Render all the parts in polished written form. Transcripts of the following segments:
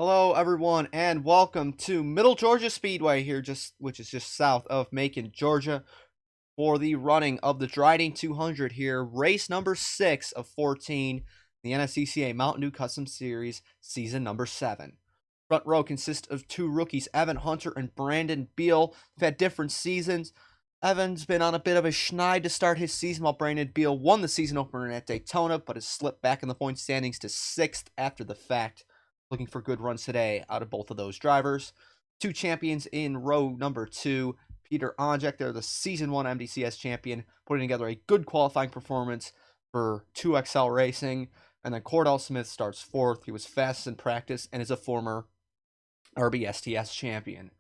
Hello, everyone, and welcome to Middle Georgia Speedway here, which is just south of Macon, Georgia, for the running of the Drydene 200 here, race number 6 of 14, the NSDCA Mountain Dew Custom Series, season number 7. Front row consists of two rookies, Evan Hunter and Brandon Beal. They've had different seasons. Evan's been on a bit of a schneid to start his season, while Brandon Beal won the season opener at Daytona, but has slipped back in the point standings to 6th after the fact. Looking for good runs today out of both of those drivers. Two champions in row number 2. Peter Onjek, they're the Season 1 MDCS champion, putting together a good qualifying performance for 2XL Racing. And then Cordell Smith starts 4th. He was fastest in practice and is a former RBSTS champion.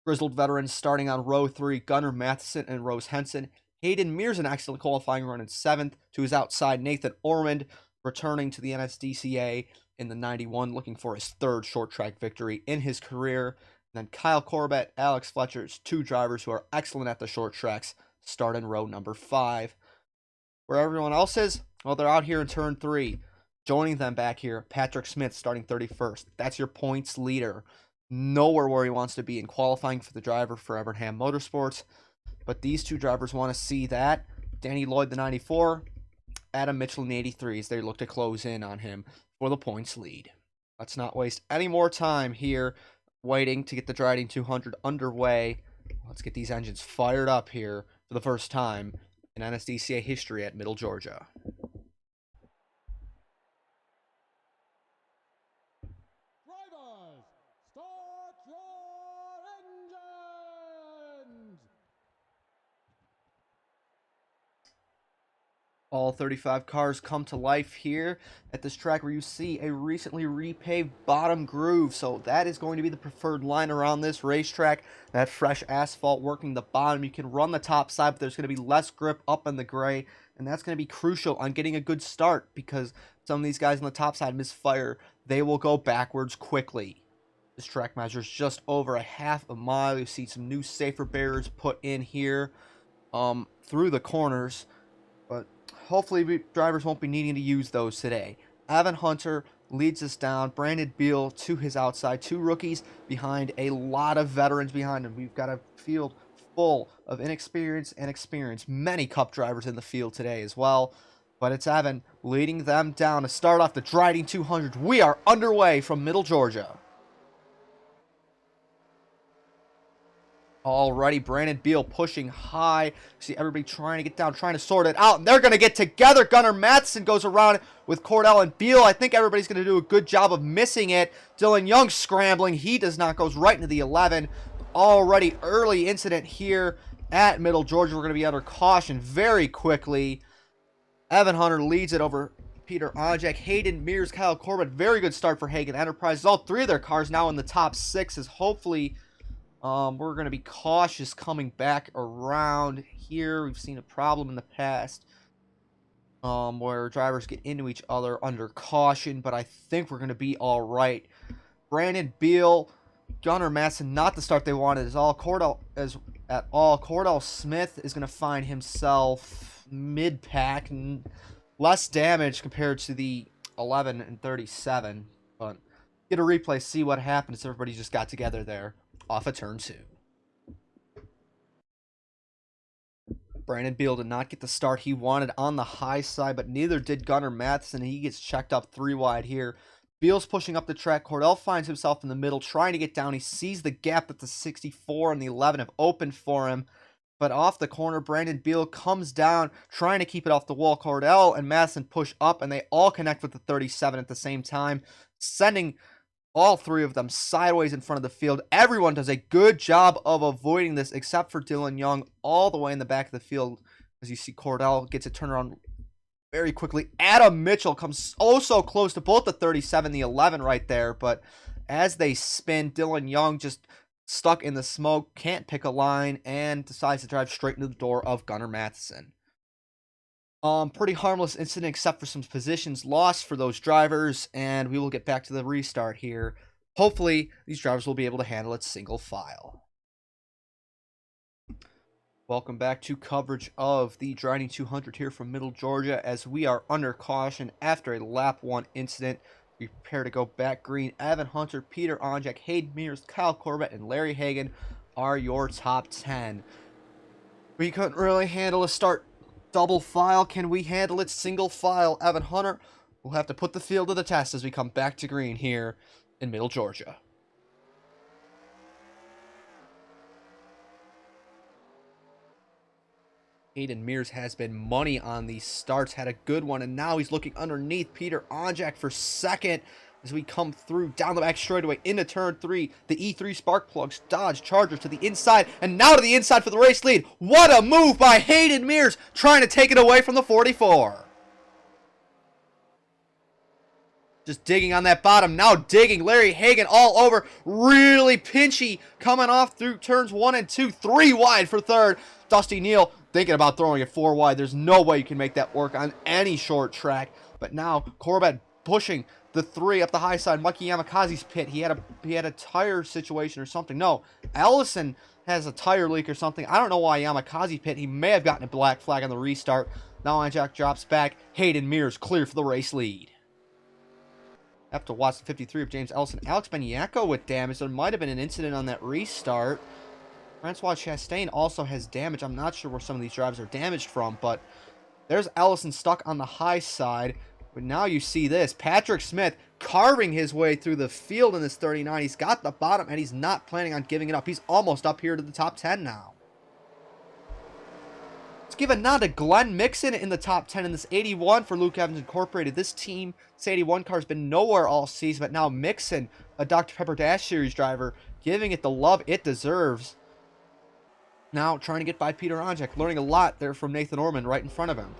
Grizzled veterans starting on row 3, Gunnar Matheson and Rose Henson. Hayden Mears an excellent qualifying run in 7th. To his outside, Nathan Ormond returning to the NSDCA in the 91, looking for his 3rd short track victory in his career. And then Kyle Corbett, Alex Fletcher's two drivers who are excellent at the short tracks, start in row number 5. Where everyone else is, well, they're out here in turn 3. Joining them back here, Patrick Smith starting 31st. That's your points leader. Nowhere where he wants to be in qualifying for the driver for Evernham Motorsports. But these two drivers want to see that. Danny Lloyd, the 94, Adam Mitchell in the 83, as they look to close in on him for the points lead. Let's not waste any more time here waiting to get the Drydene 200 underway. Let's get these engines fired up here for the first time in NSDCA history at Middle Georgia. Drivers, start your engines! All 35 cars come to life here at this track, where you see a recently repaved bottom groove. So that is going to be the preferred line around this racetrack. That fresh asphalt working the bottom. You can run the top side, but there's going to be less grip up in the gray. And that's going to be crucial on getting a good start, because some of these guys on the top side misfire. They will go backwards quickly. This track measures just over a half a mile. You see some new safer barriers put in here through the corners. But hopefully drivers won't be needing to use those today. Evan Hunter leads us down. Brandon Beal to his outside. Two rookies behind a lot of veterans behind him. We've got a field full of inexperience and experience. Many Cup drivers in the field today as well. But it's Evan leading them down to start off the Drydene 200. We are underway from Middle Georgia. Alrighty, Brandon Beal pushing high. See everybody trying to get down, trying to sort it out, and they're going to get together. Gunnar Matheson goes around with Cordell and Beal. I think everybody's going to do a good job of missing it. Dylan Young scrambling. He does not, goes right into the 11. Already early incident here at Middle Georgia. We're going to be under caution very quickly. Evan Hunter leads it over Peter Onjek. Hayden Mears, Kyle Corbett. Very good start for Hagen Enterprises. All three of their cars now in the top 6, as hopefully we're going to be cautious coming back around here. We've seen a problem in the past where drivers get into each other under caution, but I think we're going to be all right. Brandon Beal, Gunnar Matheson, not the start they wanted at all. Cordell Smith is going to find himself mid-pack, and less damage compared to the 11 and 37. But get a replay, see what happens. Everybody just got together there off of turn 2. Brandon Beal did not get the start he wanted on the high side, but neither did Gunnar Matheson. He gets checked up 3 wide here. Beal's pushing up the track. Cordell finds himself in the middle, trying to get down. He sees the gap that the 64 and the 11 have opened for him. But off the corner, Brandon Beal comes down, trying to keep it off the wall. Cordell and Matheson push up, and they all connect with the 37 at the same time, sending all 3 of them sideways in front of the field. Everyone does a good job of avoiding this, except for Dylan Young, all the way in the back of the field. As you see, Cordell gets a turnaround very quickly. Adam Mitchell comes so close to both the 37 and the 11 right there. But as they spin, Dylan Young just stuck in the smoke, can't pick a line, and decides to drive straight into the door of Gunnar Matheson. Pretty harmless incident, except for some positions lost for those drivers, and we will get back to the restart here. Hopefully, these drivers will be able to handle it single file. Welcome back to coverage of the Drydene 200 here from Middle Georgia, as we are under caution after a lap 1 incident. We prepare to go back green. Evan Hunter, Peter Onjak, Hayden Mears, Kyle Corbett, and Larry Hagan are your top 10. We couldn't really handle a start double file. Can we handle it single file? Evan Hunter will have to put the field to the test as we come back to green here in Middle Georgia. Hayden Mears has been money on these starts, had a good one, and now he's looking underneath Peter Onjak for second as we come through down the back straightaway into turn 3. The E3 spark plugs, Dodge Charger to the inside, and now to the inside for the race lead. What a move by Hayden Mears, trying to take it away from the 44. Just digging on that bottom, now digging. Larry Hagan all over, really pinchy, coming off through turns 1 and 2, 3 wide for third. Dusty Neal thinking about throwing it 4 wide. There's no way you can make that work on any short track. But now Corbett pushing the 3 up the high side. Mikey Yamakaze's pit. He had a tire situation or something. No, Ellison has a tire leak or something. I don't know why Yamakaze pit. He may have gotten a black flag on the restart. Now Onjak drops back. Hayden Mears clear for the race lead. After Watson 53 of James Ellison. Alex Benyako with damage. There might have been an incident on that restart. Francois Chastain also has damage. I'm not sure where some of these drives are damaged from, but there's Ellison stuck on the high side. But now you see this. Patrick Smith carving his way through the field in this 39. He's got the bottom, and he's not planning on giving it up. He's almost up here to the top 10 now. Let's give a nod to Glenn Mixon in the top 10 in this 81 for Luke Evans Incorporated. This team, this 81 car, has been nowhere all season, but now Mixon, a Dr. Pepper Dash Series driver, giving it the love it deserves. Now trying to get by Peter Onjak, learning a lot there from Nathan Orman right in front of him.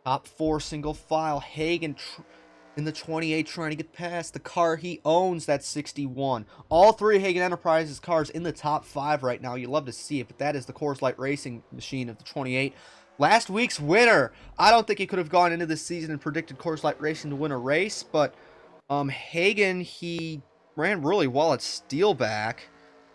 Top 4 single file. Hagan in the 28 trying to get past the car he owns, that 61. All 3 Hagan Enterprises cars in the top 5 right now. You love to see it, but that is the Coors Light Racing machine of the 28. Last week's winner. I don't think he could have gone into this season and predicted Coors Light Racing to win a race, but Hagan, he ran really well at Steelback.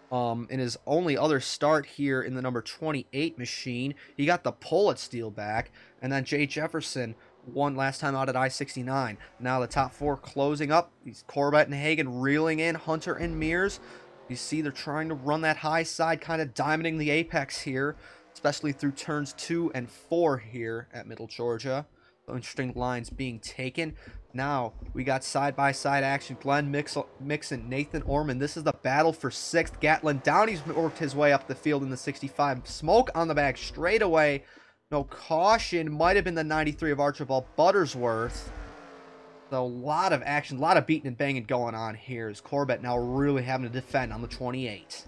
In his only other start here in the number 28 machine. He got the pole at Steelback, and then Jay Jefferson won last time out at I-69. Now the top 4 closing up. These Corbett and Hagan reeling in Hunter and Mears. You see they're trying to run that high side, kind of diamonding the apex here, especially through turns 2 and 4 here at Middle Georgia. So interesting lines being taken. Now we got side-by-side action. Glenn Mixon, Nathan Orman. This is the battle for 6th. Gatlin Downey's worked his way up the field in the 65. Smoke on the back straight away. No caution. Might have been the 93 of Archibald Buttersworth. So a lot of action, a lot of beating and banging going on here. As Corbett now really having to defend on the 28.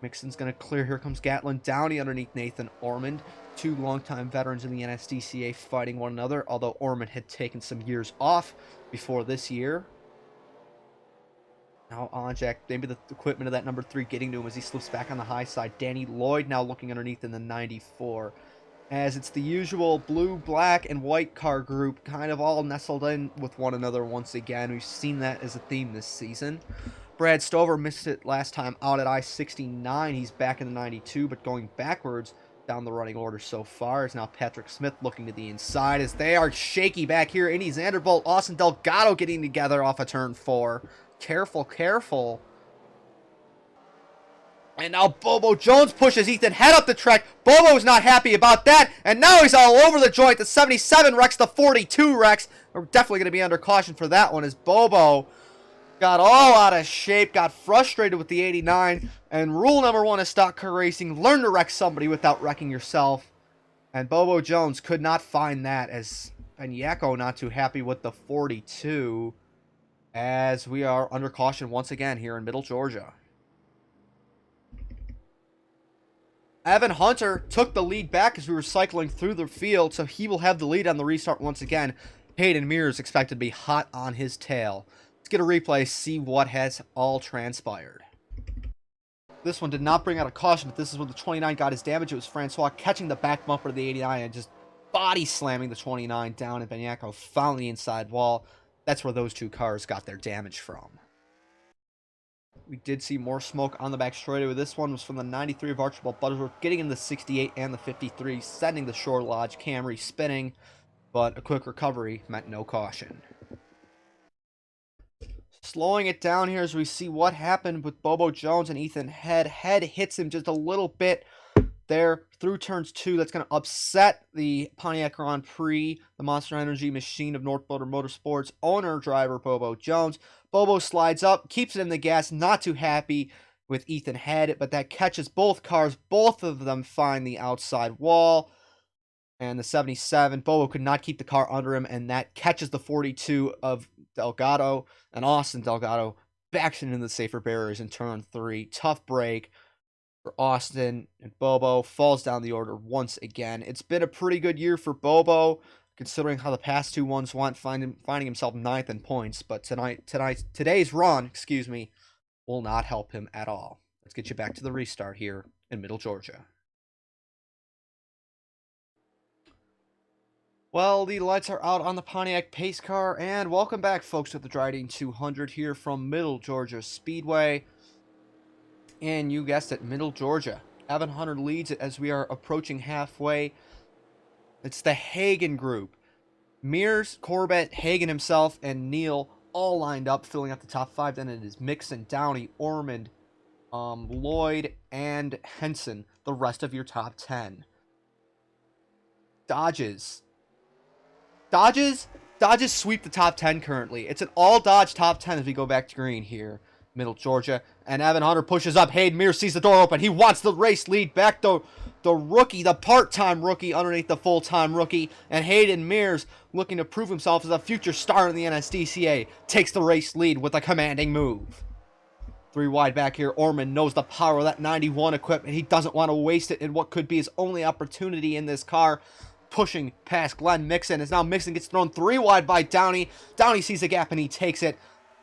Mixon's going to clear. Here comes Gatlin Downey underneath Nathan Ormond. 2 longtime veterans in the NSDCA fighting one another, although Ormond had taken some years off before this year. Now Onjak, maybe the equipment of that number 3 getting to him as he slips back on the high side. Danny Lloyd now looking underneath in the 94. As it's the usual blue, black, and white car group kind of all nestled in with one another once again. We've seen that as a theme this season. Brad Stover missed it last time out at I-69. He's back in the 92, but going backwards down the running order so far is now Patrick Smith looking to the inside as they are shaky back here. Indy Zanderbolt, Austin Delgado getting together off of turn 4. Careful, careful. And now Bobo Jones pushes Ethan Head up the track. Bobo's not happy about that, and now he's all over the joint. The 77 wrecks the 42 wrecks. We're definitely going to be under caution for that one as Bobo got all out of shape, got frustrated with the 89, and rule number 1 of stock car racing, learn to wreck somebody without wrecking yourself. And Bobo Jones could not find that, as Benyako not too happy with the 42, as we are under caution once again here in Middle Georgia. Evan Hunter took the lead back as we were cycling through the field, so he will have the lead on the restart once again. Hayden Mears expected to be hot on his tail. Let's get a replay, see what has all transpired. This one did not bring out a caution, but this is when the 29 got his damage. It was Francois catching the back bumper of the 89 and just body slamming the 29 down, and Benyako found the inside wall. That's where those 2 cars got their damage from. We did see more smoke on the back straightaway. This one was from the 93 of Archibald Buttersworth, getting in the 68 and the 53, sending the Shore Lodge Camry spinning. but a quick recovery meant no caution. Slowing it down here as we see what happened with Bobo Jones and Ethan Head. Head hits him just a little bit there through turns 2. That's going to upset the Pontiac Grand Prix, the Monster Energy machine of North Motor Motorsports owner driver Bobo Jones. Bobo slides up, keeps it in the gas, not too happy with Ethan Head, but that catches both cars. Both of them find the outside wall. And the 77, Bobo could not keep the car under him, and that catches the 42 of Delgado, and Austin Delgado backs into the safer barriers in turn 3. Tough break for Austin, and Bobo falls down the order once again. It's been a pretty good year for Bobo, considering how the past 2 ones went, finding himself 9th in points, but today's run, will not help him at all. Let's get you back to the restart here in Middle Georgia. Well, the lights are out on the Pontiac pace car, and welcome back, folks, to the Drydene 200 here from Middle Georgia Speedway. And you guessed it, Middle Georgia. Evan Hunter leads it as we are approaching halfway. It's the Hagen group. Mears, Corbett, Hagen himself, and Neal all lined up, filling up the top 5. Then it is Mixon, Downey, Ormond, Lloyd, and Henson, the rest of your top 10. Dodges sweep the top 10 currently. It's an all-Dodge top 10 as we go back to green here, Middle Georgia. And Evan Hunter pushes up. Hayden Mears sees the door open. He wants the race lead back to the rookie, the part-time rookie underneath the full-time rookie. And Hayden Mears, looking to prove himself as a future star in the NSDCA, takes the race lead with a commanding move. 3 wide back here. Ormond knows the power of that 91 equipment. He doesn't want to waste it in what could be his only opportunity in this car. Pushing past Glenn Mixon, as now Mixon gets thrown 3 wide by Downey. Downey sees a gap and he takes it.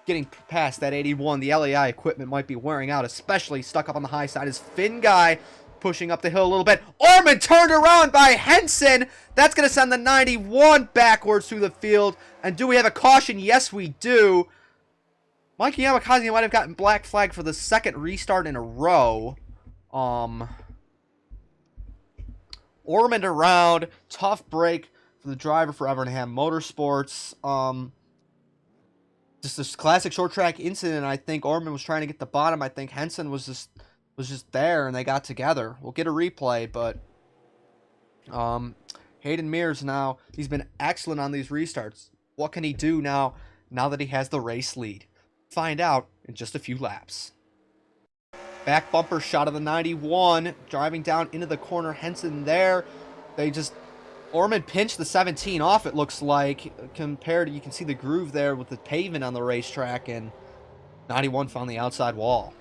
Getting past that 81, the LAI equipment might be wearing out, especially stuck up on the high side is Finn Guy pushing up the hill a little bit. Ormond turned around by Henson. That's going to send the 91 backwards through the field. And do we have a caution? Yes, we do. Mikey Yamakaze might have gotten black flag for the 2nd restart in a row. Ormond around, tough break for the driver for Evernham Motorsports. Just this classic short track incident. I think Ormond was trying to get the bottom. I think Henson was just there and they got together. We'll get a replay, but Hayden Mears now, he's been excellent on these restarts. What can he do now that he has the race lead? Find out in just a few laps. Back bumper shot of the 91, driving down into the corner. Henson there. Ormond pinched the 17 off, it looks like. Compared to, you can see the groove there with the pavement on the racetrack, and 91 found the outside wall.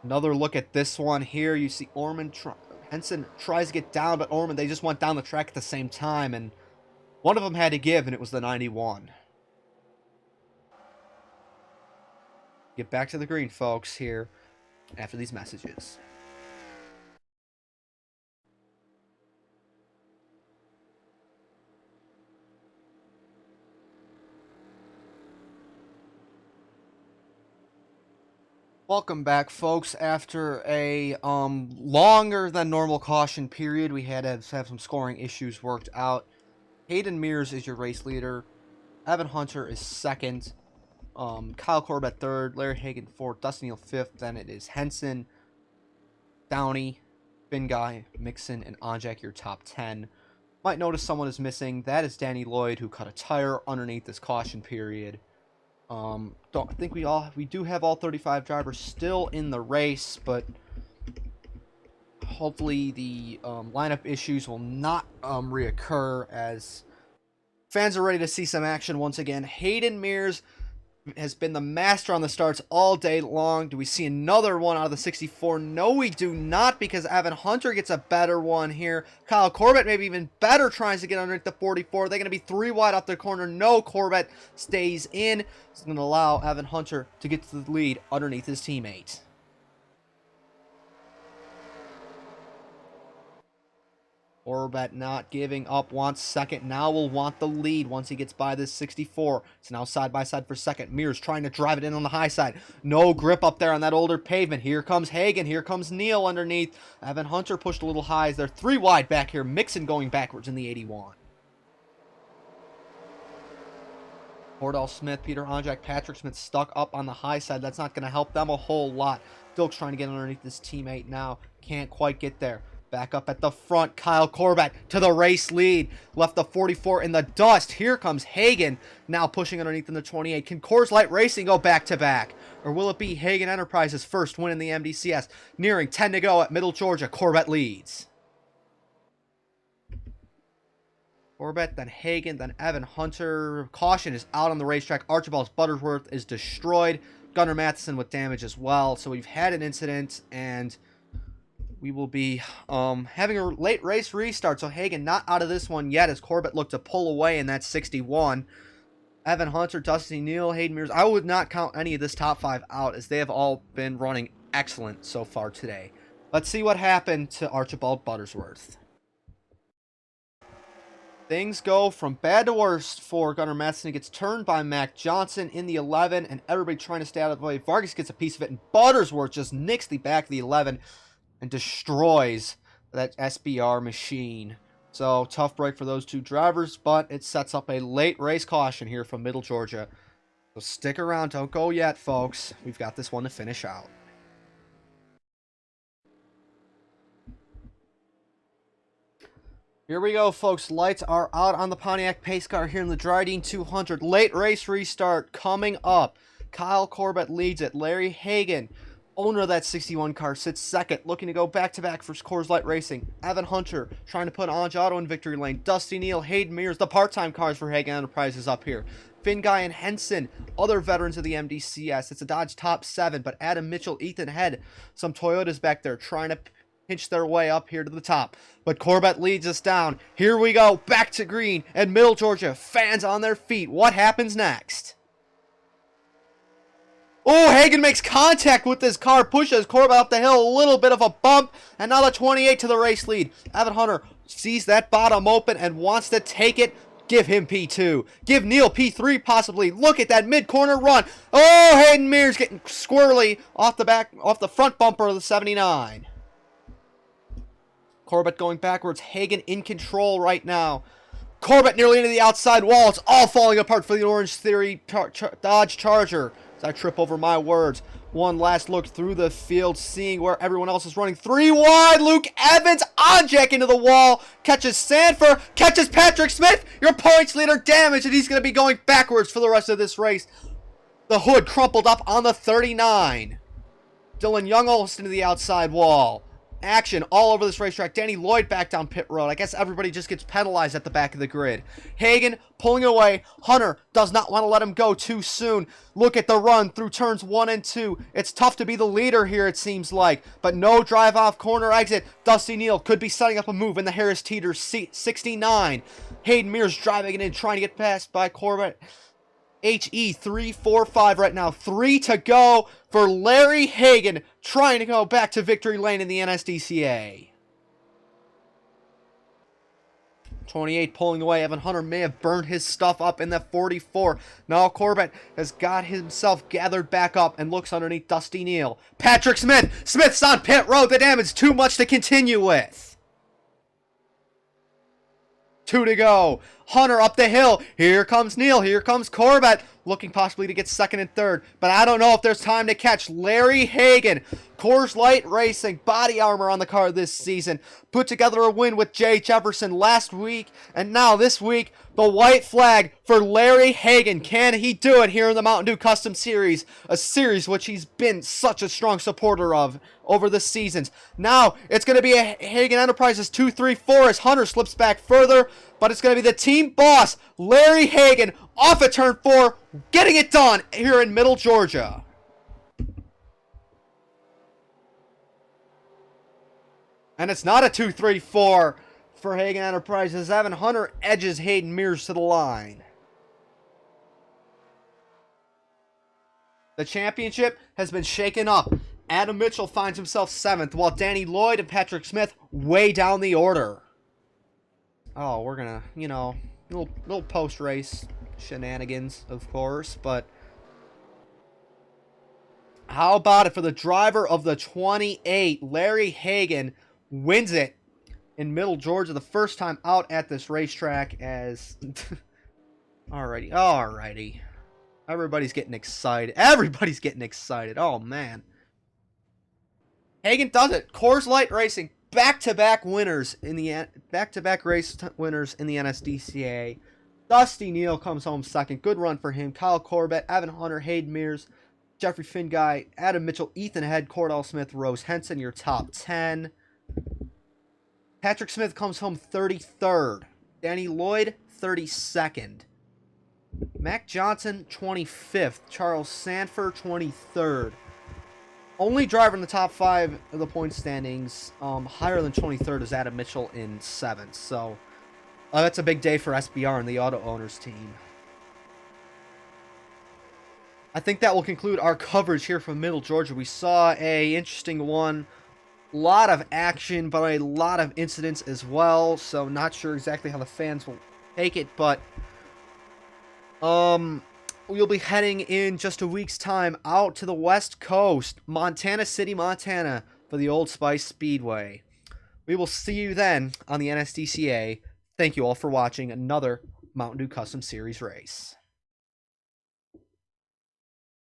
Another look at this one here. You see Henson tries to get down, but Ormond, they just went down the track at the same time, and one of them had to give, and it was the 91. Get back to the green, folks, here after these messages. Welcome back, folks. After a longer than normal caution period, we had to have some scoring issues worked out. Hayden Mears is your race leader. Evan Hunter is 2nd. Kyle Corbett 3rd, Larry Hagen 4th, Dustin Neal 5th. Then it is Henson, Downey, Finn Guy, Mixon, and Onjak, your top 10. Might notice someone is missing. That is Danny Lloyd, who cut a tire underneath this caution period. Don't think we do have all 35 drivers still in the race, but hopefully the lineup issues will not reoccur, as fans are ready to see some action once again. Hayden Mears has been the master on the starts all day long. Do we see another one out of the 64? No, we do not, because Evan Hunter gets a better one here. Kyle Corbett maybe even better, tries to get underneath the 44. They're going to be 3 wide off the corner. No, Corbett stays in. It's going to allow Evan Hunter to get to the lead underneath his teammate. Corbett not giving up, wants second, now will want the lead once he gets by this 64. It's now side by side for second. Mears trying to drive it in on the high side. No grip up there on that older pavement. Here comes Hagan, here comes Neal underneath. Evan Hunter pushed a little high as they're 3 wide back here. Mixon going backwards in the 81. Cordell Smith, Peter Honjak, Patrick Smith stuck up on the high side. That's not going to help them a whole lot. Dilk's trying to get underneath this teammate now. Can't quite get there. Back up at the front, Kyle Corbett to the race lead. Left the 44 in the dust. Here comes Hagan, now pushing underneath in the 28. Can Coors Light Racing go back-to-back? Or will it be Hagan Enterprises' first win in the MDCS? Nearing 10 to go at Middle Georgia. Corbett leads. Corbett, then Hagan, then Evan Hunter. Caution is out on the racetrack. Archibald Butterworth is destroyed. Gunnar Matheson with damage as well. So we've had an incident, and we will be having a late race restart. So Hagan not out of this one yet as Corbett looked to pull away in that 61. Evan Hunter, Dusty Neal, Hayden Mears. I would not count any of this top 5 out as they have all been running excellent so far today. Let's see what happened to Archibald Buttersworth. Things go from bad to worst for Gunnar Matheson. He gets turned by Mac Johnson in the 11, and everybody trying to stay out of the way. Vargas gets a piece of it, and Buttersworth just nicks the back of the 11 and destroys that SBR machine. So, tough break for those two drivers, but it sets up a late race caution here from Middle Georgia. So stick around, don't go yet, folks. We've got this one to finish out. Here we go, folks. Lights are out on the Pontiac Pace Car here in the Drydene 200. Late race restart coming up. Kyle Corbett leads it. Larry Hagan, owner of that 61 car, sits second, looking to go back-to-back for Coors Light Racing. Evan Hunter trying to put Anj Auto in victory lane. Dusty Neal, Hayden Mears, the part-time cars for Hagan Enterprises up here. Finn Guy and Henson, other veterans of the MDCS. It's a Dodge top 7, but Adam Mitchell, Ethan Head, some Toyotas back there trying to pinch their way up here to the top. But Corbett leads us down. Here we go, back to green, and Middle Georgia, fans on their feet. What happens next? Oh, Hagan makes contact with this car, pushes Corbett up the hill, a little bit of a bump, and now the 28 to the race lead. Evan Hunter sees that bottom open and wants to take it. Give him P2. Give Neal P3 possibly. Look at that mid-corner run. Oh, Hayden Mears getting squirrely off the front bumper of the 79. Corbett going backwards. Hagan in control right now. Corbett nearly into the outside wall. It's all falling apart for the Orange Theory Dodge Charger. As I trip over my words. One last look through the field, seeing where everyone else is running. 3 wide. Luke Evans on jack into the wall. Catches Sanford. Catches Patrick Smith. Your points leader damaged, and he's going to be going backwards for the rest of this race. The hood crumpled up on the 39. Dylan Young almost into the outside wall. Action all over this racetrack. Danny Lloyd back down pit road. I guess everybody just gets penalized at the back of the grid. Hagan pulling away. Hunter does not want to let him go too soon. Look at the run through turns 1 and 2. It's tough to be the leader here, it seems like. But no drive off corner exit. Dusty Neal could be setting up a move in the Harris Teeter 69. Hayden Mears driving it in, trying to get past by Corbett. HE 3-4-5 right now. 3 to go for Larry Hagan, trying to go back to victory lane in the NSDCA. 28 pulling away. Evan Hunter may have burned his stuff up in the 44. Now Corbett has got himself gathered back up and looks underneath Dusty Neal. Patrick Smith. Smith's on pit road. The damage too much to continue with. 2 to go. Hunter up the hill. Here comes Neal. Here comes Corbett. Looking possibly to get second and third. But I don't know if there's time to catch Larry Hagan. Coors Light Racing, body armor on the car this season. Put together a win with Jay Jefferson last week. And now this week, the white flag for Larry Hagan. Can he do it here in the Mountain Dew Custom Series? A series which he's been such a strong supporter of over the seasons. Now, it's going to be a Hagan Enterprises 2-3-4 as Hunter slips back further. But it's going to be the team boss, Larry Hagan, off at turn 4, getting it done here in Middle Georgia. And it's not a 2-3-4 for Hagan Enterprises. Evan Hunter edges Hayden Mears to the line. The championship has been shaken up. Adam Mitchell finds himself 7th, while Danny Lloyd and Patrick Smith way down the order. Oh, we're gonna, you know, little post-race shenanigans, of course, but how about it for the driver of the 28, Larry Hagan, wins it in Middle Georgia, the first time out at this racetrack as... Alrighty. Everybody's getting excited. Everybody's getting excited. Oh, man. Hagan does it. Coors Light Racing, back-to-back winners in the race winners in the NSDCA. Dusty Neal comes home second. Good run for him. Kyle Corbett, Evan Hunter, Hayden Mears, Jeffrey Finguy, Adam Mitchell, Ethan Head, Cordell Smith, Rose Henson, your top 10. Patrick Smith comes home 33rd. Danny Lloyd, 32nd. Mac Johnson, 25th. Charles Sanford, 23rd. Only driver in the top 5 of the point standings higher than 23rd is Adam Mitchell in 7th. So that's a big day for SBR and the auto owners team. I think that will conclude our coverage here from Middle Georgia. We saw a interesting one. A lot of action, but a lot of incidents as well. So not sure exactly how the fans will take it, but we'll be heading in just a week's time out to the West Coast, Montana City, Montana, for the Old Spice Speedway. We will see you then on the NSDCA. Thank you all for watching another Mountain Dew Custom Series race.